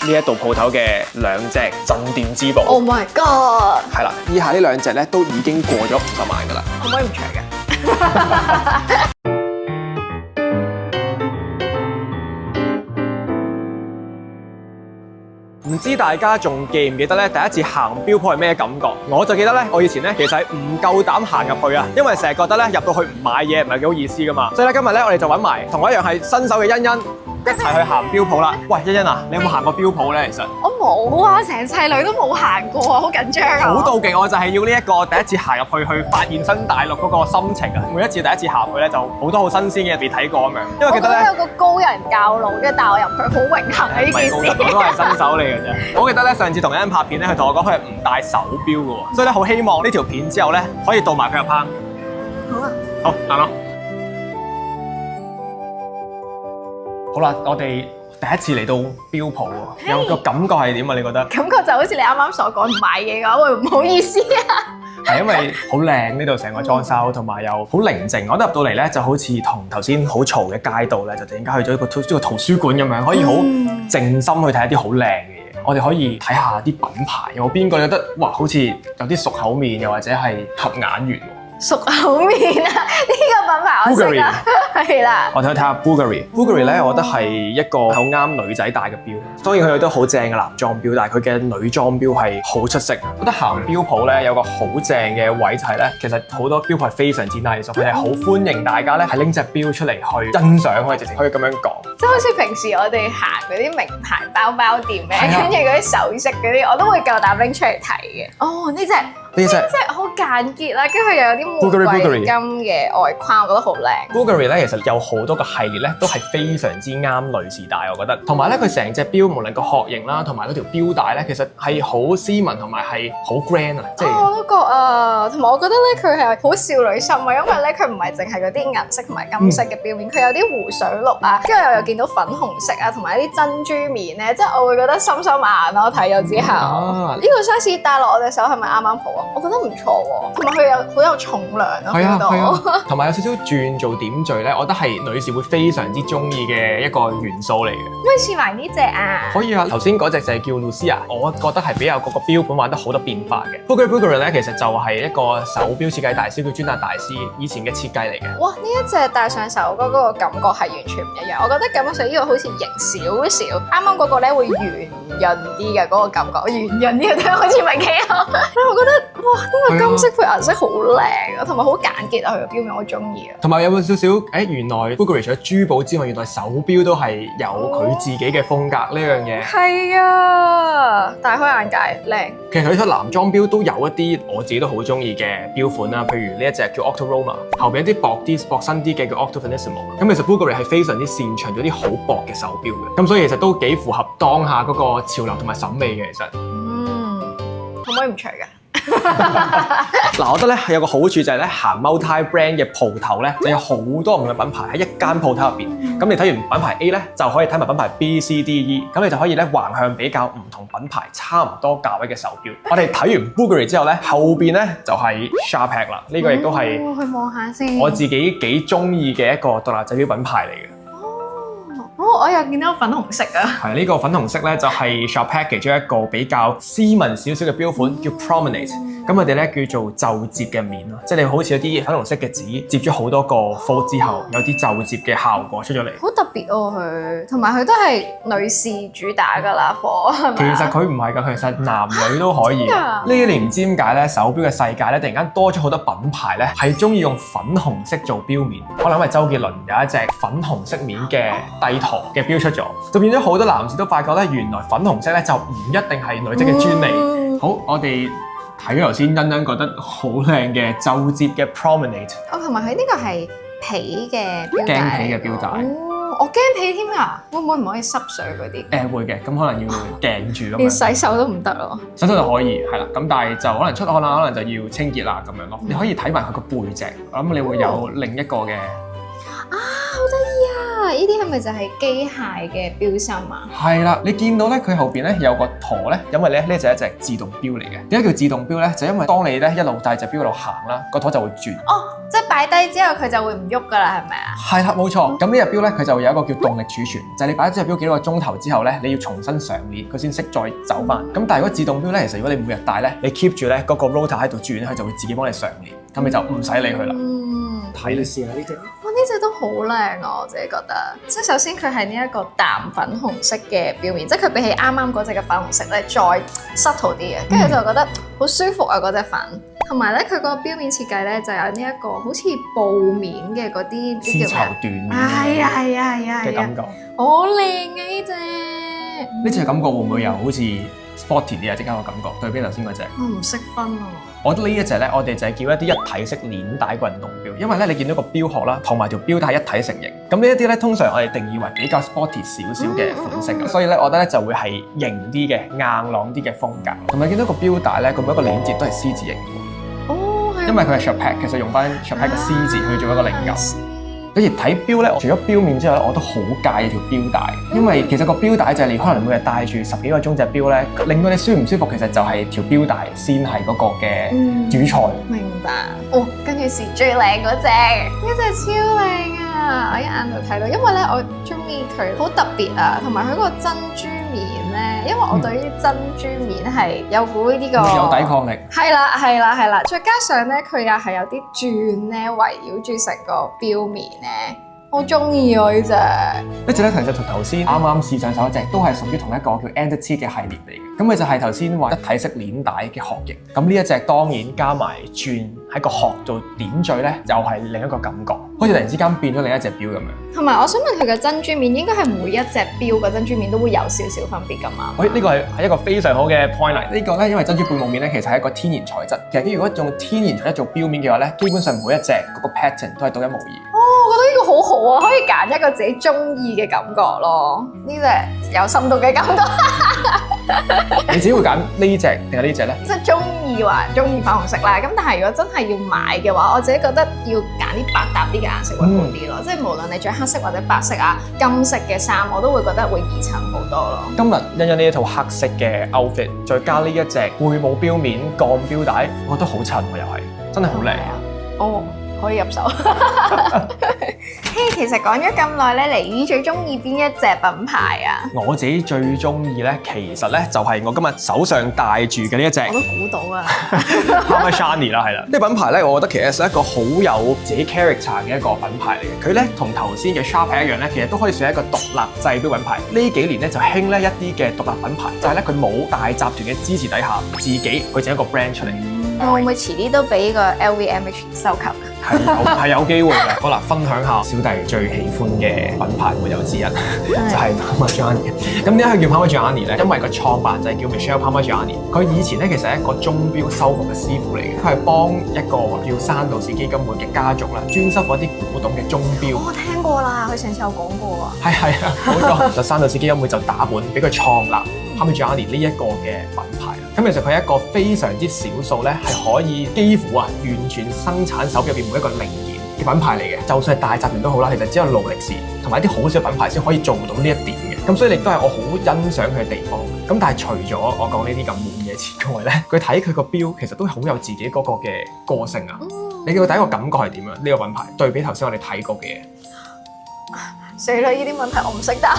呢一度鋪頭嘅兩隻鎮店之寶。Oh my god！ 係啦，以下呢兩隻咧都已經過咗50萬㗎啦。可唔可以唔除嘅？唔知大家仲記唔記得咧？第一次行標鋪係咩感覺？我就記得咧，我以前咧其實係唔夠膽行入去啊，因為成日覺得咧入到去唔買嘢唔係幾好意思㗎嘛。所以咧今日咧我哋就揾埋同我一樣係新手嘅欣欣一齊去行標鋪啦。喂，欣欣啊，你有冇行過標鋪咧？其實我冇啊，成世女都冇行過啊，好緊張啊！好妒忌，我就係要呢一個第一次行入去發現新大陸嗰個心情啊！每一次第一次行去咧，就好多好新鮮嘅嘢未睇過咁樣。因為記得咧有個高人教路，跟住帶我入去，好榮幸啊！呢件事我都係新手嚟嘅啫。我記得咧上次同欣欣拍片咧，佢同我講佢係唔戴手錶嘅喎，所以咧好希望呢條片之後咧可以導埋佢入坑。好啊！好，等咯。好啦，我哋第一次嚟到標鋪喎，有個感覺係點啊？你覺得？感覺就好似你啱啱所講，唔買嘢嘅話會唔好意思啊！係因為好靚呢度成個裝修，同埋又好寧靜。我覺得入到嚟咧，就好似同頭先好嘈嘅街道咧，就突然間去咗一個圖書館咁樣，可以好靜心去睇一啲好靚嘅嘢。我哋可以睇下啲品牌，有冇邊個覺得哇，好似有啲熟口面，又或者係合眼緣。熟口面啊！呢個品牌我識啊，係啦。我哋睇下 Bulgari 咧，我覺得係一個好啱女仔戴嘅錶。當然佢有都好正嘅男裝錶，但係佢嘅女裝錶係好出色。我覺得行錶鋪咧有個好正嘅位就係咧，其實好多錶鋪係非常之 nice，佢哋好歡迎大家咧係拎隻錶出嚟去欣賞，可以直情可以咁樣講。即係好似平時我哋行嗰啲名牌包包店咧，跟住嗰啲首飾嗰啲，我都會夠膽拎出嚟睇嘅。哦，呢隻好簡潔啦，跟住佢又有啲玫瑰金嘅外框，我覺得好靚。Bulgari 咧其實有好多個系列咧，都係非常之啱女士戴，我覺得。同埋咧，佢成隻錶無論個殼型啦，同埋嗰條錶帶咧，其實係好斯文同埋係好 grand 啊！即係我都覺啊，同埋我覺得咧，佢係好少女心啊，因為咧佢唔係淨係嗰啲銀色同埋金色嘅錶面，佢有啲湖水綠啊，跟住又見到粉紅色啊，同埋啲珍珠面咧，即係我會覺得心心眼咯。睇咗之後，呢個 size 戴落我隻手係咪啱啱好啊？我覺得唔錯喎，同埋佢好有重量咯，喺度。同埋有少少轉做點綴咧，我覺得係女士會非常之中意嘅一個元素嚟嘅。可以試埋呢隻啊？可以啊，頭先嗰隻就係叫 Lucia， 我覺得係比較嗰個標本玩得好多變化嘅。Bulgari 咧其實就係一個手錶設計大師，佢專達大師以前嘅設計嚟嘅。哇！呢一隻戴上手嗰個感覺係完全唔一樣，我覺得感覺上呢個好似型少少，啱啱嗰個咧會圓潤啲嘅嗰個感覺，圓潤啲嘅睇好似唔係幾好。我覺得哇，呢個金色配顏色好靚啊，同埋好簡潔啊，佢個錶面我中意啊。同埋有冇少少原來 Bulgari 除咗珠寶之外，原來手錶都係有佢自己嘅風格呢樣嘢。係啊，大開眼界，靚。其實佢出男裝錶都有一啲我自己都好中意嘅錶款啦，譬如呢一隻叫 Octo Roma， 後邊一啲薄身啲嘅叫 Octo Finissimo。咁其實 Bulgari 係非常之擅長咗啲好薄嘅手錶嘅，咁所以其實都幾符合當下嗰個潮流同埋審美嘅其實。可唔可以唔除㗎？嗱，我覺得咧有個好處就係咧行 multi brand 嘅鋪頭咧，就有好多唔同嘅品牌喺一間鋪頭入邊。咁你睇完品牌 A 咧，就可以睇埋品牌 B、C、D、E， 咁你就可以咧橫向比較唔同品牌差唔多價位嘅手錶。我哋睇完 Bulgari 之後咧，後邊咧就係 Sharpak 啦，呢個亦都係去望下先。我自己幾中意嘅一個獨立製錶品牌嚟嘅。我又見到粉紅色啊！係呢個粉紅色咧，就係 Sharpak 其中一個比較斯文少少嘅錶款，叫 Promenade。咁佢哋咧叫做皺摺嘅面咯，即係你好似有啲粉紅色嘅紙摺咗好多個 fold 之後，有啲皺摺嘅效果出咗嚟。好特別哦佢，同埋佢都係女士主打㗎啦貨，係咪？其實佢唔係㗎，其實男女都可以。呢幾年唔知點解咧，手錶嘅世界咧突然間多咗好多品牌咧，係中意用粉紅色做錶面。可能因為周杰倫有一隻粉紅色面嘅帝舵嘅錶出咗，就變咗好多男士都發覺咧，原來粉紅色咧就唔一定係女仔嘅專利。好，我哋睇咗頭先欣欣覺得好靚嘅皺摺嘅 Promenade。同埋佢呢個係皮嘅錶帶。驚皮嘅錶帶。我驚皮添啊！會唔可以濕水嗰啲？會嘅，咁可能要鏡住咁樣。連洗手都唔得咯。洗手就可以，係啦。咁但係就可能出汗啦，可能就要清潔啦咁樣咯。你可以睇埋佢個背脊，我諗你會有另一個嘅。好得意啊！呢啲係咪就係機械嘅錶芯啊？係啦，你見到咧佢後邊咧有個舵咧，因為咧呢就係一隻自動錶嚟嘅。點解叫自動錶咧？就因為當你咧一路帶隻錶一路行啦，個舵就會轉。哦，即係擺低之後佢就會唔喐噶啦，係咪啊？係啦，冇錯。咁呢隻錶咧佢就有一個叫動力儲存，就係你擺咗隻錶幾多個鐘頭之後咧，你要重新上鏈，佢先識再走翻。咁但係如果自動錶咧，其實如果你每日戴咧，你 keep 住咧嗰個 rotor 喺度轉，佢就會自己幫你上鏈，咁你就唔使理佢啦。睇你試下呢隻。哇！呢隻都好靚啊，我自己覺得。即係首先佢係呢一個淡粉紅色嘅錶面，即係佢比起啱啱嗰隻嘅粉紅色咧，再 subtle 啲嘅，跟住就覺得好舒服啊嗰隻粉。同埋咧，佢個錶面設計咧就有呢一個好似布面嘅嗰啲絲綢緞面嘅感覺，好靚啊呢隻！呢隻感覺會唔會又好似 sporty 啲啊？即刻個感覺對比頭先嗰隻，我唔識分啊！我覺得呢一隻咧，我哋就係叫一啲一體式鏈帶嘅運動錶，因為咧你見到個錶殼啦，同埋條錶帶一體成型。咁呢一啲咧，通常我哋定義為比較 sporty 少少嘅款式，所以咧我覺得咧就會係型啲嘅、硬朗啲嘅風格。同埋見到個錶帶咧，佢每一個鏈接都係 C 字形嘅。哦，係。因為佢係 Chapek，其實用翻 Chapek 嘅 C 字去做一個靈感。跟住睇錶咧，除咗錶面之外咧，我都好介意條錶帶，因為其實個錶帶就係你可能每日戴住10幾個鐘隻錶咧，令到你舒唔舒服，其實就係條錶帶先係嗰個嘅主菜。明白。哦，跟住是最靚嗰隻，呢隻超靚啊！我一眼就睇到，因為咧我中意佢好特別啊，同埋佢嗰個珍珠面咧，因為我對於珍珠面係有股呢個有抵抗力。係啦，再加上咧佢又係有啲鑽咧圍繞住成個錶面咧。好中意啊！呢隻咧，其實同頭先啱啱試上手嗰隻都係屬於同一個叫 Entity 嘅系列嚟嘅。咁佢就係頭先話一體式鏈帶嘅殼型。咁呢一隻當然加埋鑽喺個殼度點綴咧，又係另一個感覺，好似突然之間變咗另一隻錶咁樣。同埋我想問佢嘅珍珠面應該係每一隻錶嘅珍珠面都會有少少分別㗎嘛？喂，呢個係一個非常好嘅 point 嚟。呢個咧，因為珍珠貝母面咧，其實係一個天然材質。其實如果用天然材質做錶面嘅話咧，基本上每一隻嗰個 pattern 都係獨一無二。哦，我覺得呢個好好啊，可以揀一個自己中意嘅感覺咯。呢隻有深度嘅感覺。你自己會揀呢隻定係呢隻咧？即係中意粉紅色啦。咁但係如果真係要買嘅話，我自己覺得要揀啲百搭啲嘅顏色會好啲咯。即係無論你着黑色或者白色啊、金色嘅衫，我都會覺得會易襯好多咯。今日欣欣呢一套黑色嘅 outfit，再加呢一隻貝母錶面鋼錶帶，我覺得好襯喎，又係真係好靚啊！哦，可以入手。嘿，其實講咗咁耐咧，尼爾最中意邊一隻品牌啊？我自己最中意咧，其實咧就係我今日手上戴住嘅呢一隻。我都估到啊，Parmigiani 啦，係啦。呢個品牌咧，我覺得其實係一個好有自己 character 嘅一個品牌嚟嘅。佢咧同頭先嘅 Chapek 一樣咧，其實都可以算係一個獨立製錶品牌。呢幾年咧就興咧一啲嘅獨立品牌，就係咧佢冇大集團嘅支持底下，自己去整一個 brand 出嚟。會唔會遲啲都俾個 LVMH 收購？係有機會嘅。好啦，分享下小弟最喜歡嘅品牌沒有之一，就係 Parmigiani。咁點解佢叫 Parmigiani 咧？因為個創辦就係叫 Michele Parmigiani。佢以前咧其實係一個鐘錶修復嘅師傅嚟嘅，佢係幫一個叫山道士基金會嘅家族啦，專修復一啲古董嘅鐘錶。我聽過啦，佢上次有講過啊。係啊，冇錯。就山道士基金會就打本俾佢創立 Parmigiani 呢一個嘅品牌。咁其實佢係一個非常之少數咧，係可以幾乎完全生產手錶入邊每一個零件嘅品牌嚟嘅。就算係大集團都好啦，其實只有勞力士同埋一啲好少品牌先可以做到呢一點嘅。咁所以亦都係我好欣賞佢嘅地方。咁但係除咗我講呢啲咁悶嘅詞之外咧，佢睇佢個錶其實都好有自己嗰個嘅個性啊。你嘅第一個感覺係點樣？呢個品牌對比頭先我哋睇過嘅嘢。死啦！呢啲問題我唔識答。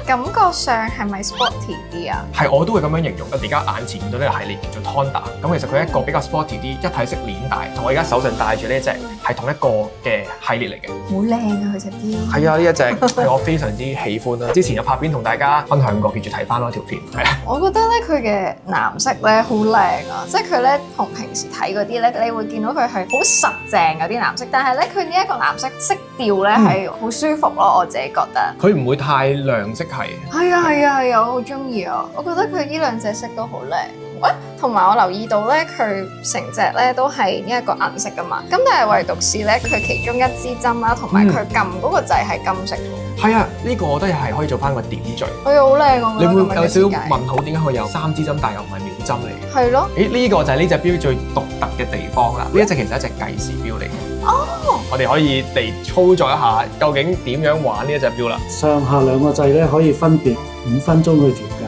感覺上係咪 sporty 啲啊？係，我都會咁樣形容。而家眼前見到呢個系列叫做 Tonda，咁其實佢係一個比較 sporty 啲一體式鏈帶，同我而家手上戴住呢一隻係同一個嘅系列嚟嘅。好靚啊！佢隻錶。係啊，呢一隻係我非常之喜歡啦。之前有拍片同大家分享過，記住睇翻嗰條片。係啊。我覺得咧佢嘅藍色咧好靚啊，即係佢咧同平時睇嗰啲咧，你會見到佢係好實淨嗰啲藍色，但係咧佢呢一個藍色色調咧係好舒服咯，我自己覺得。佢唔會太亮色係。係啊，我好中意啊！我覺得佢呢兩隻色都好靚。喂，同埋我留意到咧，佢成隻咧都係呢一個銀色噶嘛。咁但係唯獨是咧，佢其中一支針啦，同埋佢撳嗰個掣係金色。係啊，呢個我覺得係可以做翻個點綴。好靚啊！你會有少少問號，點解佢有3支針，但又唔係秒針嚟嘅？係咯。呢個就係呢隻錶最獨特嘅地方啦。呢一隻其實係一隻計時錶嚟嘅。我哋可以嚟操作一下，究竟點樣玩呢一隻錶啦？上下兩個掣咧可以分別5分鐘去調校，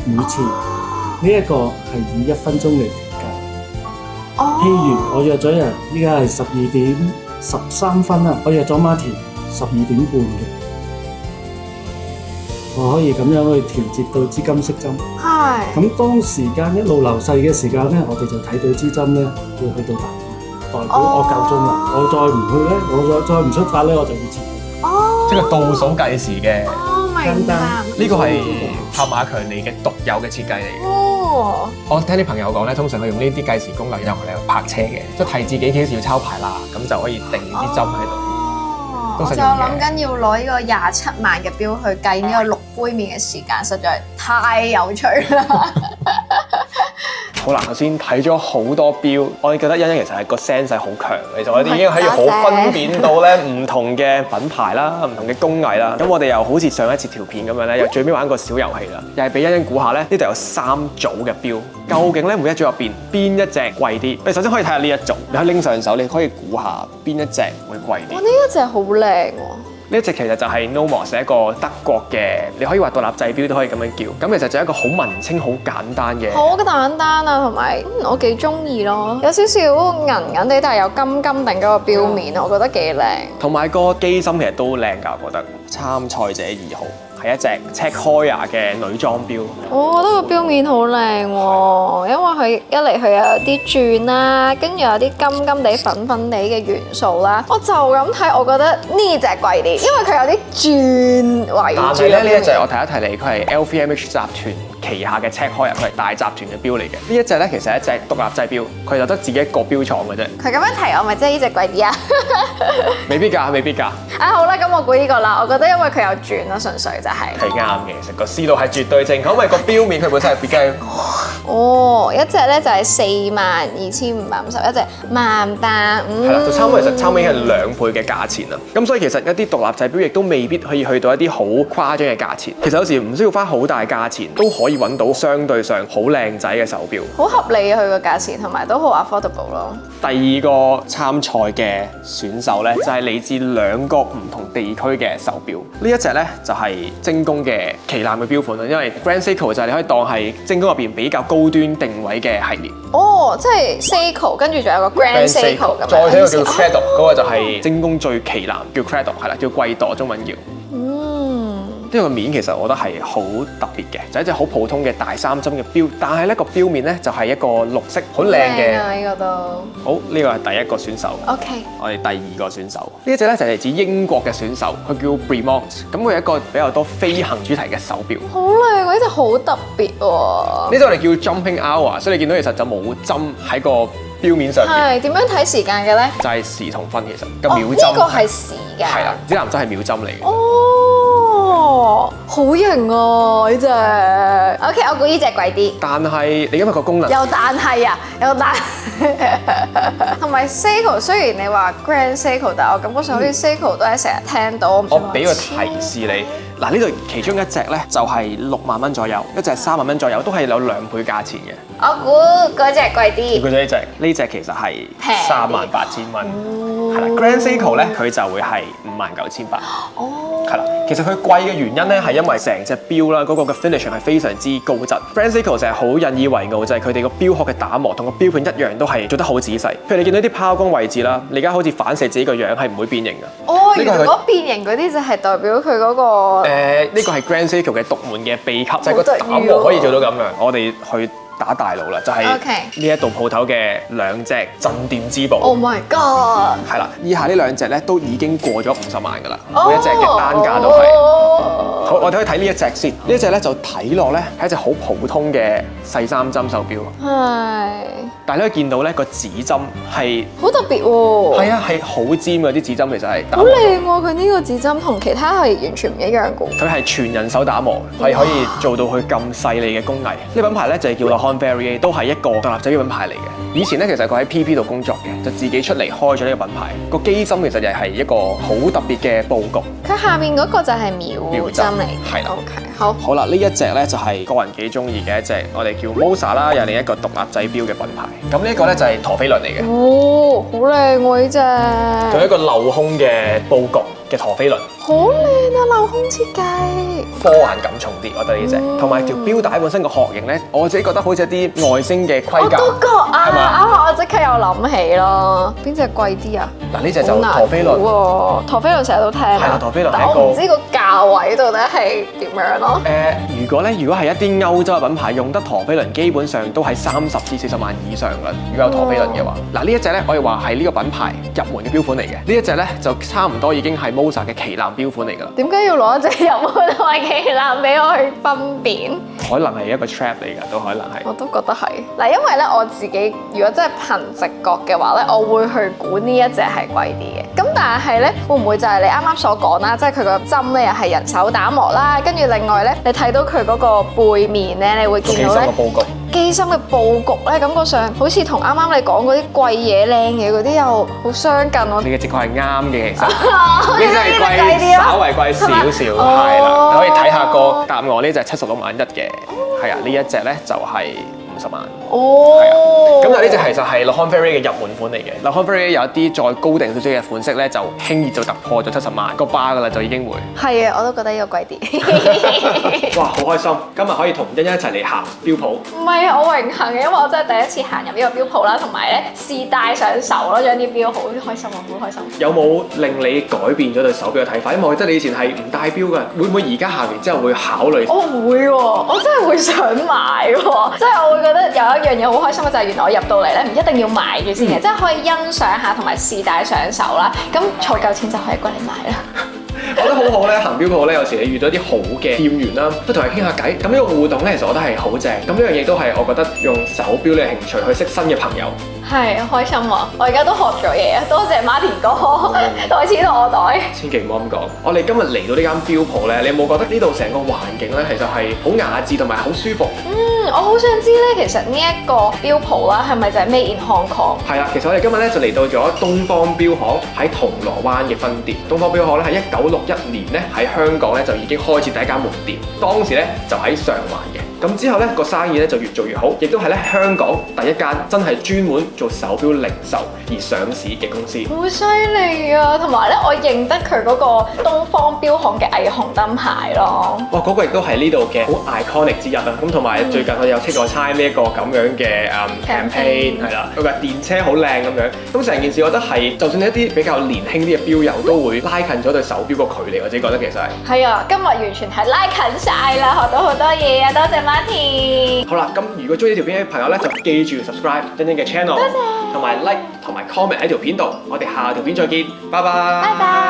每次呢一個係以1分鐘嚟調校。譬如我約咗人，依家係12點13分啦，我約咗 Martin 12點半嘅，我可以咁樣去調節到支金色針。係。咁當時間一路流逝嘅時間咧，我哋就睇到支針咧會去到代表我夠鐘啦。我再唔去咧，我再唔出發咧，我就會遲到。即係個倒數計時嘅。明白。呢個係拍馬強尼嘅獨有嘅設計嚟嘅。我聽啲朋友講咧，通常佢用呢啲計時功能用嚟泊車嘅，即係提自己幾時要抄牌啦，咁就可以定啲針喺度。我就諗緊要攞呢個27萬嘅錶去計呢個6杯麵嘅時間，實在太有趣啦！好啦，頭先睇咗好多錶，我哋覺得欣欣其實係個 sense 係好強嘅，其實我哋已經可以好分辨到咧唔同嘅品牌啦、唔同嘅工藝啦。咁我哋又好似上一次條片咁樣咧，又最尾玩個小遊戲啦，又係俾欣欣估下咧，呢度有3組嘅錶，究竟咧每一組入邊邊一隻貴啲？你首先可以睇下呢一組，你可以拎上手，你可以估下邊一隻會貴啲。哇！呢一隻好靚喎。呢一隻其實就係 Nomos， 係一個德國嘅，你可以話獨立製錶都可以咁樣叫。咁其實就係一個好文青、好簡單嘅。好簡單啊，同埋我幾中意咯，有少少銀銀地，但係有金金定嗰個錶面，我覺得幾靚。同埋個機芯其實都靚㗎，我覺得。參賽者2號係一隻 Tag Heuer 嘅女裝錶。我覺得個錶面好靚喎，因為佢一嚟佢有啲鑽啦，跟住有啲金金地、粉粉地嘅元素啦。我就咁睇，我覺得呢隻貴啲，因為佢有啲鑽圍住。但係咧，呢一隻我提一提你，佢係 LVMH 集團旗下嘅 Tag Heuer，佢係大集團嘅錶嚟嘅。呢一隻咧其實係一隻獨立製錶，佢就得自己一個錶廠嘅啫。佢咁樣提我，咪即係呢隻貴啲啊？未必㗎，未必㗎。啊好啦，咁我估呢個啦，我覺得因為佢有鑽咯，純粹就係。係啱嘅，其實個思路係絕對正確，因為個錶面佢本身係別嘅。哦，一隻咧就係42,550，一隻18,500。係啦，就差唔多，其實差唔多係2倍嘅價錢啦。咁所以其實一啲獨立製錶亦都未必可以去到一啲好誇張嘅價錢。其實有時唔需要花好大價錢都可以揾到相對上好靚仔嘅手錶。好合理啊，佢個價錢，同埋都好 affordable 咯。第二個參賽嘅選手咧，就係嚟自2個唔同地區嘅手錶。呢一隻咧就係精工嘅旗艦嘅錶款啦，因為 Grand Seiko 就係你可以當係精工入邊比較高端定位嘅系列。哦，即係 Seiko，跟住仲有個 Grand Seiko 咁樣。再睇個叫 Credo，嗰個就係精工最旗艦，叫 Credo， 係啦，叫貴舵，中文叫。呢個面其實我覺得係好特別嘅，就係一隻好普通嘅大3針嘅錶，但係咧個錶面咧就係一個綠色，好靚嘅。呢個都好，呢個係第一個選手。OK。我哋第二個選手呢一隻咧就係嚟自英國嘅選手，佢叫 Bremont， 咁佢係一個比較多飛行主題嘅手錶。好靚喎！呢隻好特別喎。呢隻我哋叫 Jumping Hour， 所以你見到其實就冇針喺個錶面上面。係點樣睇時間嘅咧？就係時同分，其實個秒針。呢個係時㗎。係啦，指南針係秒針嚟嘅。哦，好型啊！呢隻 OK， 我估呢隻貴啲。但係你因為個功能有但係啊，有但同埋 Seiko， 雖然你話 Grand Seiko， 但係我感覺上好似 Seiko 都係成日聽到。我俾個提示你，嗱呢度其中一隻咧就係6萬蚊左右，一隻係3萬蚊左右，都係有2倍價錢嘅。我估嗰隻貴啲。你估咗呢隻其實係38,000蚊。係啦 ，Grand Seiko 咧佢就會係59,800。哦。係啦，其實佢貴嘅原因咧係因為成隻錶啦，嗰個嘅 finish 係非常之高質。Grand Seiko 成日好引以為傲就係佢哋個錶殼嘅打磨同個錶片一樣都係做得好仔細。譬如你見到啲拋光位置啦，你而家好似反射自己個樣係唔會變形㗎。哦，原來嗰變形嗰啲就係代表佢嗰個呢個係 Grand Seiko 嘅獨門嘅秘笈，就係個打磨可以做到咁樣。我哋去打大佬啦，就係呢一度鋪頭嘅2隻鎮店之寶。Oh my god！ 係啦，以下呢2隻咧都已經過咗50萬㗎啦，每一隻嘅單價都係。好，我哋可以睇呢一隻先。呢一隻咧就睇落咧係一隻好普通嘅細3針手錶。係。但係你可以見到咧個指針係好特別喎。係啊，係好尖嘅啲指針，其實係。好靚喎！佢呢個指針同其他係完全唔一樣嘅。佢係全人手打磨，係可以做到佢咁細膩嘅工藝。呢品牌咧就係叫做 John Ferrier 都係一個獨立製錶品牌嚟嘅。以前咧其實佢喺 PP 度工作嘅，就自己出嚟開咗呢個品牌。個機芯其實又係一個好特別嘅佈局。佢下面嗰個就係秒針嚟，係啦。OK， 好啦，呢一隻咧就係個人幾中意嘅一隻，我哋叫 Moza 啦，又係另一個獨立製錶嘅品牌。咁呢一個咧就係陀飛輪嚟嘅。哦，好靚喎呢隻。仲有一個鏤空嘅佈局嘅陀飛輪。好靚啊！鏤空設計，科幻感重啲，我覺得呢隻，同埋條錶帶本身個殼型咧，我自己覺得好似一啲外星嘅盔甲，我都覺啊，係嘛？啱啱我即刻有諗起咯，邊隻貴啲啊？嗱呢隻就陀飛輪喎，陀飛輪成日都聽，係啦，陀飛輪係一個，但我唔知個價位到底係點樣咯。如果係一啲歐洲嘅品牌用得陀飛輪，基本上都係30至40萬以上㗎。如果有陀飛輪嘅話，嗱呢一隻咧，我哋話係呢個品牌入門嘅錶款嚟嘅。呢一隻咧就差唔多已經係 Moza 嘅旗艦錶款嚟㗎啦。點解要攞一隻入門同埋旗艦俾我去分辨？可能係一個 trap 嚟㗎，都可能係。我都覺得係。嗱，因為咧我自己如果真係憑直覺嘅話咧，我會去估呢一隻係貴啲嘅。咁但係咧，會唔會就係你啱啱所講啦？即係佢個針咧又係人手打磨啦，跟住另外咧，你睇到佢嗰個背面咧，你會見到咧機芯嘅佈局咧，感覺上好似同啱啱你講嗰啲貴嘢、靚嘢嗰啲又好相近喎。你嘅直覺係啱嘅，其實呢隻係貴，稍為貴少少，係啦。你可以睇下個答案，呢隻係76萬1嘅，係啊，呢一隻咧就係50萬。哦，係啊。咁但係呢隻其實係 John Ferrier 嘅入門款嚟嘅。John Ferrier 有一啲再高定少少嘅款式咧，就輕易就突破咗70萬個巴㗎啦，就已經會。係啊，我都覺得呢個貴啲。哇，好開心！今日可以同欣欣一齊嚟行錶鋪。唔係啊，我榮幸嘅，因為我真係第一次行入呢個錶鋪啦，同埋咧試戴上手咯，將啲錶好開心啊，好開心。有冇令你改變咗對手錶嘅睇法？因為我記得你以前係唔戴錶㗎，會唔會而家行完之後會考慮？我會喎，我真係會想買喎，即係我會覺得有一樣嘢好開心嘅就係原來我入到嚟咧唔一定要買住先嘅，即係可以欣賞下同埋試戴上手啦。咁儲夠錢就可以過嚟買啦。我覺得好好咧，行錶鋪咧，有時你遇到啲好嘅店員啦，都同佢傾下偈，咁呢個互動咧，其實我覺得係好正。咁呢樣嘢都係我覺得用手錶嘅興趣去識新嘅朋友。係開心啊！我而家都學咗嘢啊！多謝 Martin 哥，袋錢落我袋。千祈唔好咁講。我哋今日嚟到呢間錶鋪咧，你有冇覺得呢度成個環境咧，其實係好雅致同埋好舒服？我好想知咧，其實呢一個錶鋪啦，係咪就係 Made in Hong Kong？係啦，其實我哋今日咧就嚟到咗東方錶行喺銅鑼灣嘅分店。東方錶行咧喺1961年咧喺香港咧就已經開始第一間門店，當時咧就喺上環嘅。咁之後咧個生意咧就越做越好，亦都係咧香港第一間真係專門做手錶零售而上市嘅公司。好犀利啊！同埋咧，我認得佢嗰個東方錶行嘅霓虹燈牌咯。哇！嗰個亦都係呢度嘅好 iconic 之一啊！咁同埋最近我哋有 take 個 time 呢一個咁樣嘅campaign 係啦，嗰架電車好靚咁樣。咁成件事我覺得係，就算一啲比較年輕啲嘅錶友都會拉近咗對手錶個距離。我自己覺得其實係。係啊，今日完全係拉近晒啦，學到好多嘢啊！多謝 Martin。好啦，咁如果中意條片嘅朋友咧，就記住 subscribe 欣欣嘅 channel，同埋 like 同埋 comment 喺條片度。我哋下條片再見，拜拜。拜拜。